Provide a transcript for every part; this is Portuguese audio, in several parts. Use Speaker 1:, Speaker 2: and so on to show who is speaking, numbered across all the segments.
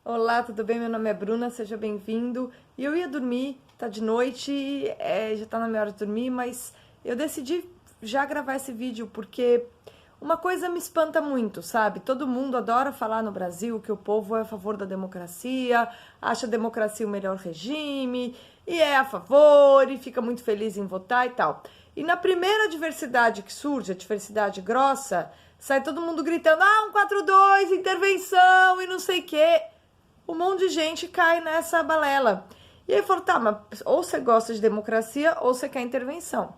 Speaker 1: Olá, tudo bem? Meu nome é Bruna, seja bem-vindo. E eu ia dormir, tá de noite, já tá na minha hora de dormir, mas eu decidi já gravar esse vídeo porque uma coisa me espanta muito, sabe? Todo mundo adora falar no Brasil que o povo é a favor da democracia, acha a democracia o melhor regime, e é a favor, e fica muito feliz em votar e tal. E na primeira diversidade que surge, a diversidade grossa, sai todo mundo gritando, 142, intervenção e não sei o quê. Um monte de gente cai nessa balela. E aí falou, tá, mas ou você gosta de democracia ou você quer intervenção.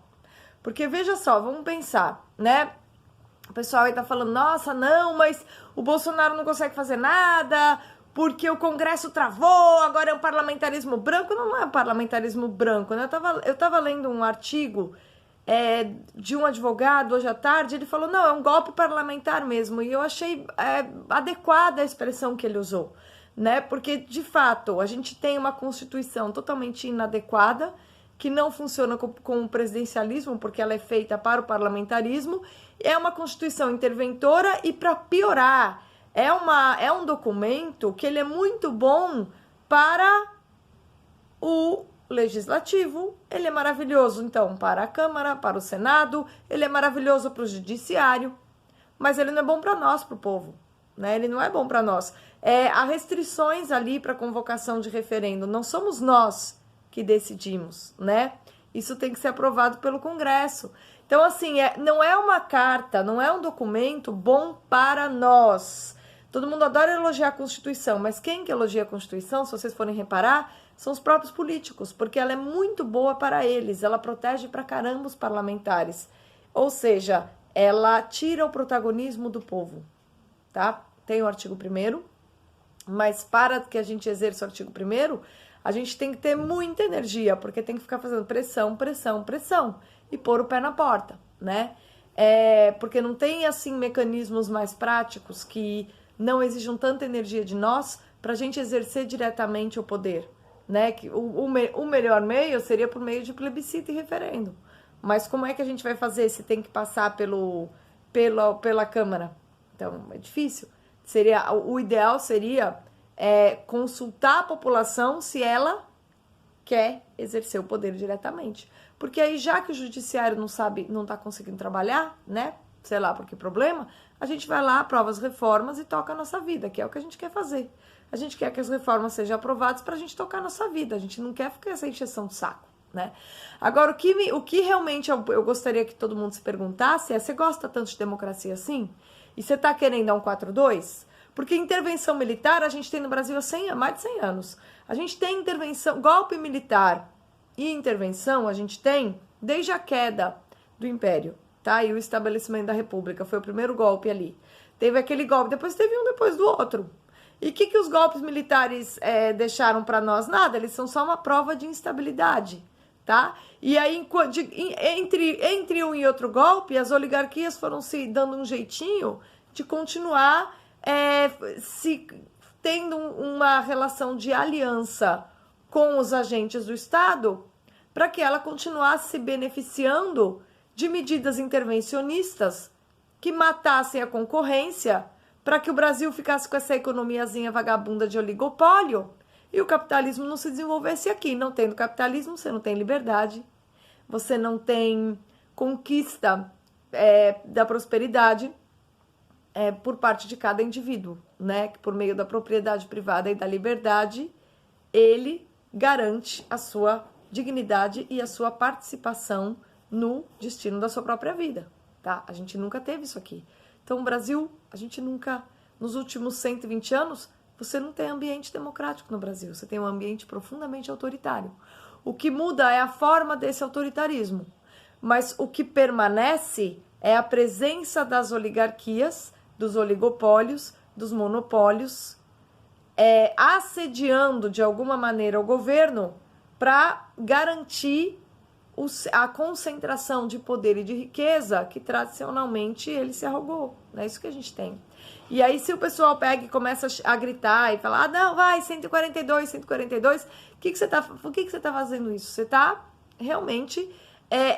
Speaker 1: Porque veja só, vamos pensar, né? O pessoal aí tá falando, nossa, não, mas o Bolsonaro não consegue fazer nada, porque o Congresso travou, agora é um parlamentarismo branco. Não é um parlamentarismo branco, né? Eu tava lendo um artigo de um advogado hoje à tarde, ele falou, não, é um golpe parlamentar mesmo. E eu achei adequada a expressão que ele usou, né? Porque, de fato, a gente tem uma Constituição totalmente inadequada, que não funciona com o presidencialismo, porque ela é feita para o parlamentarismo, é uma Constituição interventora e, para piorar, é um documento que ele é muito bom para o legislativo, ele é maravilhoso, então, para a Câmara, para o Senado, ele é maravilhoso para o judiciário, mas ele não é bom para nós, para o povo, né? Ele não é bom para nós. Há restrições ali para convocação de referendo, não somos nós que decidimos, né? Isso tem que ser aprovado pelo Congresso. Então, assim, não é uma carta, não é um documento bom para nós. Todo mundo adora elogiar a Constituição, mas quem que elogia a Constituição, se vocês forem reparar, são os próprios políticos, porque ela é muito boa para eles, ela protege pra caramba os parlamentares. Ou seja, ela tira o protagonismo do povo, tá? Tem o artigo 1º, mas para que a gente exerça o artigo 1º, a gente tem que ter muita energia, porque tem que ficar fazendo pressão, pressão, pressão, e pôr o pé na porta, né? Porque não tem, assim, mecanismos mais práticos que não exijam tanta energia de nós para a gente exercer diretamente o poder, né? Que o melhor meio seria por meio de plebiscito e referendo. Mas como é que a gente vai fazer se tem que passar pela Câmara? Então, é difícil. O ideal seria consultar a população se ela quer exercer o poder diretamente. Porque aí, já que o judiciário não está conseguindo trabalhar, né? Sei lá por que problema, a gente vai lá, aprova as reformas e toca a nossa vida, que é o que a gente quer fazer. A gente quer que as reformas sejam aprovadas para a gente tocar a nossa vida. A gente não quer ficar essa encheção de saco, né? Agora, o que realmente eu gostaria que todo mundo se perguntasse é: você gosta tanto de democracia assim? E você está querendo a 142? Porque intervenção militar a gente tem no Brasil há mais de 100 anos. A gente tem intervenção, golpe militar e intervenção a gente tem desde a queda do Império, tá? E o estabelecimento da República foi o primeiro golpe ali. Teve aquele golpe, depois teve um depois do outro. E o que os golpes militares deixaram para nós? Nada, eles são só uma prova de instabilidade, tá? E aí, entre um e outro golpe, as oligarquias foram se dando um jeitinho de continuar tendo uma relação de aliança com os agentes do Estado para que ela continuasse se beneficiando de medidas intervencionistas que matassem a concorrência para que o Brasil ficasse com essa economiazinha vagabunda de oligopólio e o capitalismo não se desenvolvesse aqui. Não tendo capitalismo, você não tem liberdade, você não tem conquista da prosperidade por parte de cada indivíduo, né? Que por meio da propriedade privada e da liberdade, ele garante a sua dignidade e a sua participação no destino da sua própria vida, tá? A gente nunca teve isso aqui. Então, o Brasil, a gente nunca, nos últimos 120 anos, você não tem ambiente democrático no Brasil, você tem um ambiente profundamente autoritário. O que muda é a forma desse autoritarismo, mas o que permanece é a presença das oligarquias, dos oligopólios, dos monopólios, assediando de alguma maneira o governo para garantir a concentração de poder e de riqueza que tradicionalmente ele se arrogou. É isso que a gente tem. E aí, se o pessoal pega e começa a gritar e falar, não, vai, 142, 142, por que você tá fazendo isso? Você está realmente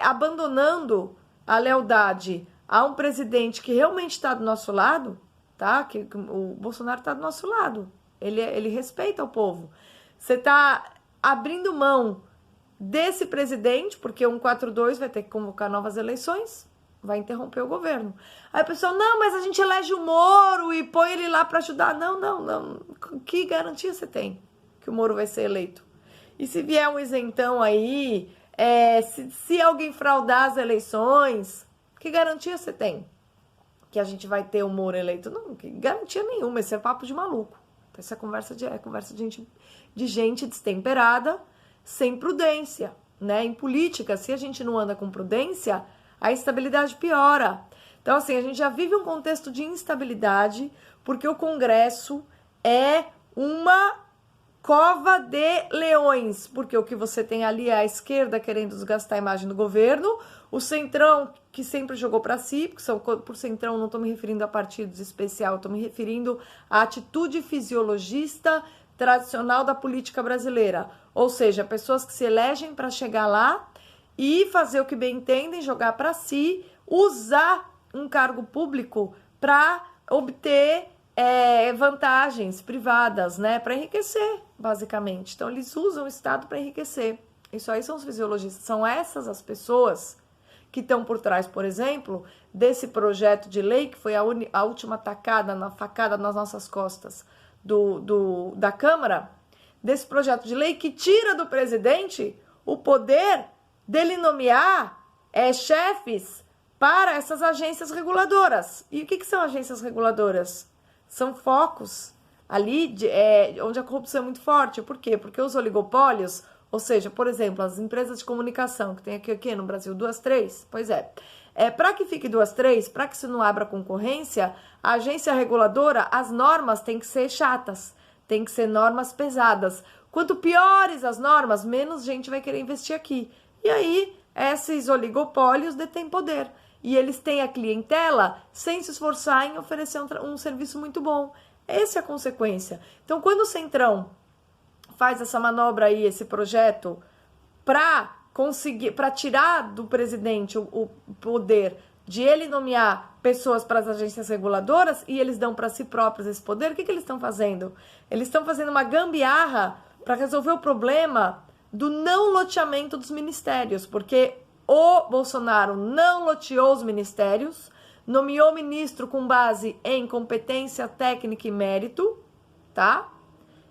Speaker 1: abandonando a lealdade a um presidente que realmente está do nosso lado, tá? Que o Bolsonaro está do nosso lado. Ele respeita o povo. Você está abrindo mão desse presidente, porque 142 vai ter que convocar novas eleições, vai interromper o governo. Aí a pessoa, não, mas a gente elege o Moro e põe ele lá para ajudar. Não. Que garantia você tem que o Moro vai ser eleito? E se vier um isentão aí, se alguém fraudar as eleições, que garantia você tem que a gente vai ter o Moro eleito? Não, que garantia nenhuma, esse é papo de maluco. Essa é conversa de gente destemperada, sem prudência, né? Em política, se a gente não anda com prudência, a instabilidade piora. Então, assim, a gente já vive um contexto de instabilidade, porque o Congresso é uma cova de leões, porque o que você tem ali é a esquerda querendo desgastar a imagem do governo, o centrão que sempre jogou para si, porque por centrão não estou me referindo a partidos especiais, estou me referindo à atitude fisiologista tradicional da política brasileira, ou seja, pessoas que se elegem para chegar lá e fazer o que bem entendem, jogar para si, usar um cargo público para obter vantagens privadas, né, para enriquecer, basicamente. Então, eles usam o Estado para enriquecer. Isso aí são os fisiologistas. São essas as pessoas que estão por trás, por exemplo, desse projeto de lei, que foi a última facada nas nossas costas da Câmara, desse projeto de lei que tira do presidente o poder dele nomear chefes para essas agências reguladoras. E o que são agências reguladoras? São focos ali onde a corrupção é muito forte. Por quê? Porque os oligopólios, ou seja, por exemplo, as empresas de comunicação, que tem aqui no Brasil 2, 3, pois para que fique 2, 3, para que isso não abra concorrência, a agência reguladora, as normas têm que ser chatas, tem que ser normas pesadas. Quanto piores as normas, menos gente vai querer investir aqui. E aí, esses oligopólios detêm poder. E eles têm a clientela sem se esforçar em oferecer um serviço muito bom. Essa é a consequência. Então, quando o Centrão faz essa manobra aí, esse projeto, para tirar do presidente o poder de ele nomear pessoas para as agências reguladoras e eles dão para si próprios esse poder, o que eles estão fazendo? Eles estão fazendo uma gambiarra para resolver o problema do não loteamento dos ministérios, porque o Bolsonaro não loteou os ministérios, nomeou ministro com base em competência técnica e mérito, tá?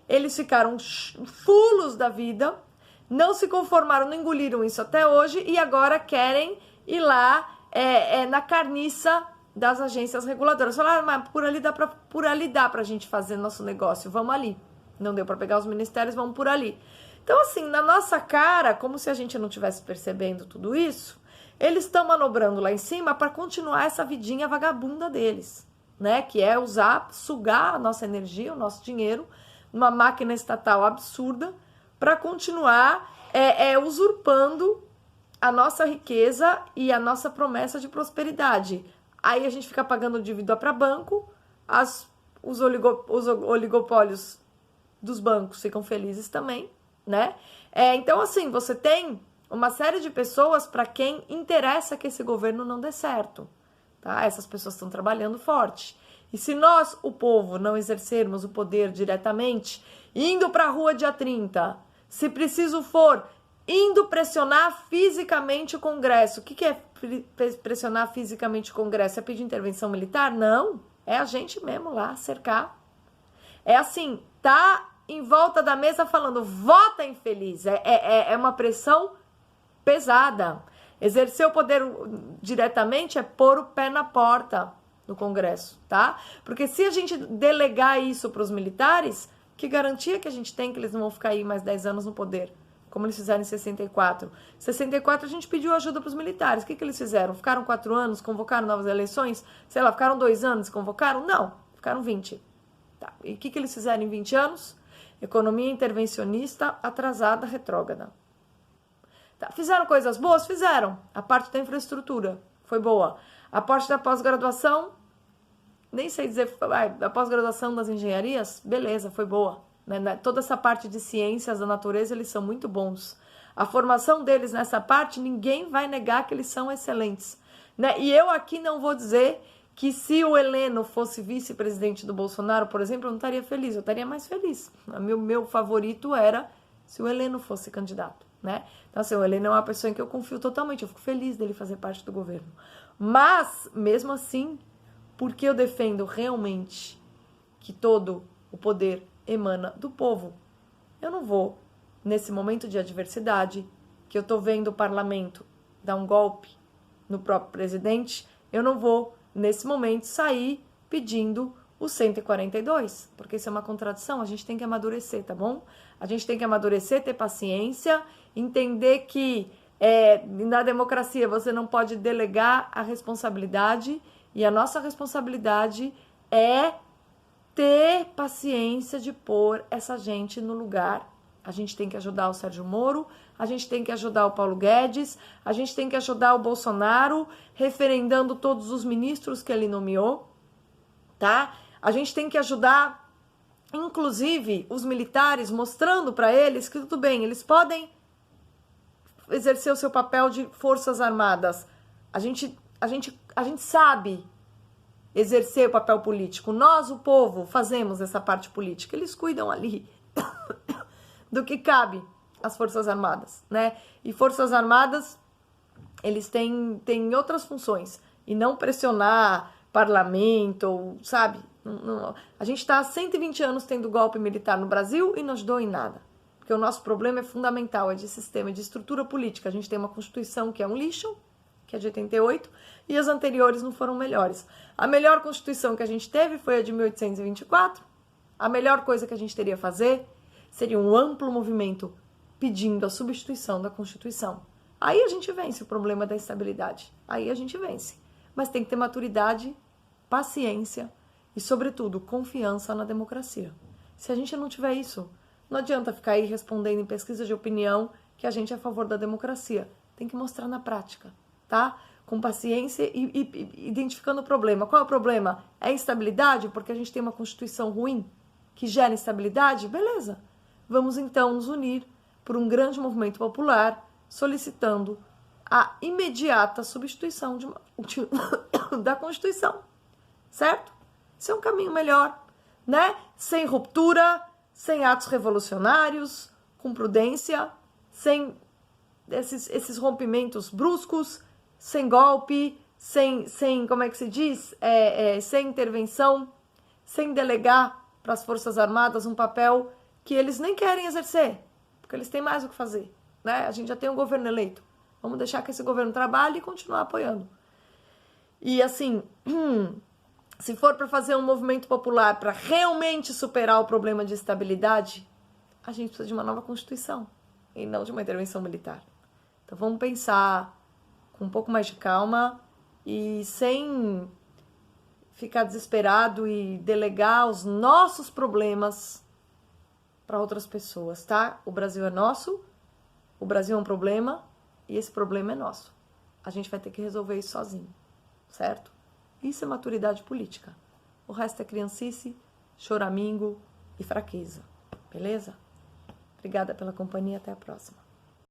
Speaker 1: Eles ficaram fulos da vida, não se conformaram, não engoliram isso até hoje e agora querem ir lá na carniça das agências reguladoras. Falaram, mas por ali dá pra gente fazer nosso negócio, vamos ali. Não deu pra pegar os ministérios, vamos por ali. Então, assim, na nossa cara, como se a gente não estivesse percebendo tudo isso, eles estão manobrando lá em cima para continuar essa vidinha vagabunda deles, né? Que é sugar a nossa energia, o nosso dinheiro, numa máquina estatal absurda, para continuar usurpando a nossa riqueza e a nossa promessa de prosperidade. Aí a gente fica pagando dívida para banco, os oligopólios dos bancos ficam felizes também, né? Então, assim, você tem uma série de pessoas para quem interessa que esse governo não dê certo, tá? Essas pessoas estão trabalhando forte. E se nós, o povo, não exercermos o poder diretamente, indo para a rua dia 30, se preciso for, indo pressionar fisicamente o Congresso. O que é pressionar fisicamente o Congresso? É pedir intervenção militar? Não. É a gente mesmo lá cercar. É assim, tá em volta da mesa falando, vota infeliz. É uma pressão pesada. Exercer o poder diretamente é pôr o pé na porta do Congresso, tá? Porque se a gente delegar isso para os militares, que garantia que a gente tem que eles não vão ficar aí mais 10 anos no poder? Como eles fizeram em 64. Em 64 a gente pediu ajuda para os militares. O que eles fizeram? Ficaram 4 anos, convocaram novas eleições? Sei lá, ficaram 2 anos, convocaram? Não, ficaram 20. Tá. E o que eles fizeram em 20 anos? Economia intervencionista, atrasada, retrógrada. Tá. Fizeram coisas boas? Fizeram. A parte da infraestrutura foi boa. A parte da pós-graduação, nem sei dizer, a pós-graduação das engenharias, beleza, foi boa. Né? Toda essa parte de ciências da natureza, eles são muito bons. A formação deles nessa parte, ninguém vai negar que eles são excelentes. Né? E eu aqui não vou dizer que se o Heleno fosse vice-presidente do Bolsonaro, por exemplo, eu não estaria feliz, eu estaria mais feliz. Meu favorito era se o Heleno fosse candidato, né? Então, assim, o Heleno é uma pessoa em que eu confio totalmente, eu fico feliz dele fazer parte do governo. Mas, mesmo assim, porque eu defendo realmente que todo o poder emana do povo, eu não vou, nesse momento de adversidade, que eu tô vendo o parlamento dar um golpe no próprio presidente, eu não vou, nesse momento, sair pedindo o 142, porque isso é uma contradição, a gente tem que amadurecer, tá bom? A gente tem que amadurecer, ter paciência, entender que na democracia você não pode delegar a responsabilidade, e a nossa responsabilidade é ter paciência de pôr essa gente no lugar. A gente tem que ajudar o Sérgio Moro, a gente tem que ajudar o Paulo Guedes, a gente tem que ajudar o Bolsonaro, referendando todos os ministros que ele nomeou, tá? A gente tem que ajudar, inclusive, os militares, mostrando para eles que tudo bem, eles podem exercer o seu papel de forças armadas. A gente sabe exercer o papel político. Nós, o povo, fazemos essa parte política. Eles cuidam ali do que cabe às Forças Armadas, né? E Forças Armadas, eles têm outras funções. E não pressionar parlamento, sabe? Não. A gente está há 120 anos tendo golpe militar no Brasil e não ajudou em nada. Porque o nosso problema é fundamental, é de sistema, é de estrutura política. A gente tem uma Constituição que é um lixo, que é de 88, e as anteriores não foram melhores. A melhor Constituição que a gente teve foi a de 1824. A melhor coisa que a gente teria a fazer seria um amplo movimento pedindo a substituição da Constituição. Aí a gente vence o problema da estabilidade. Aí a gente vence. Mas tem que ter maturidade, paciência e, sobretudo, confiança na democracia. Se a gente não tiver isso, não adianta ficar aí respondendo em pesquisa de opinião que a gente é a favor da democracia. Tem que mostrar na prática, tá? Com paciência e identificando o problema. Qual é o problema? É a instabilidade? Porque a gente tem uma Constituição ruim que gera instabilidade? Beleza. Vamos então nos unir por um grande movimento popular solicitando a imediata substituição da Constituição, certo? Isso é um caminho melhor, né? Sem ruptura, sem atos revolucionários, com prudência, sem esses rompimentos bruscos, sem golpe, sem como é que se diz? Sem intervenção, sem delegar para as Forças Armadas um papel que eles nem querem exercer, porque eles têm mais o que fazer, né? A gente já tem um governo eleito. Vamos deixar que esse governo trabalhe e continuar apoiando. E assim, se for para fazer um movimento popular para realmente superar o problema de estabilidade, a gente precisa de uma nova Constituição e não de uma intervenção militar. Então vamos pensar com um pouco mais de calma e sem ficar desesperado e delegar os nossos problemas para outras pessoas, tá? O Brasil é nosso, o Brasil é um problema e esse problema é nosso. A gente vai ter que resolver isso sozinho, certo? Isso é maturidade política. O resto é criancice, choramingo e fraqueza, beleza? Obrigada pela companhia, até a próxima.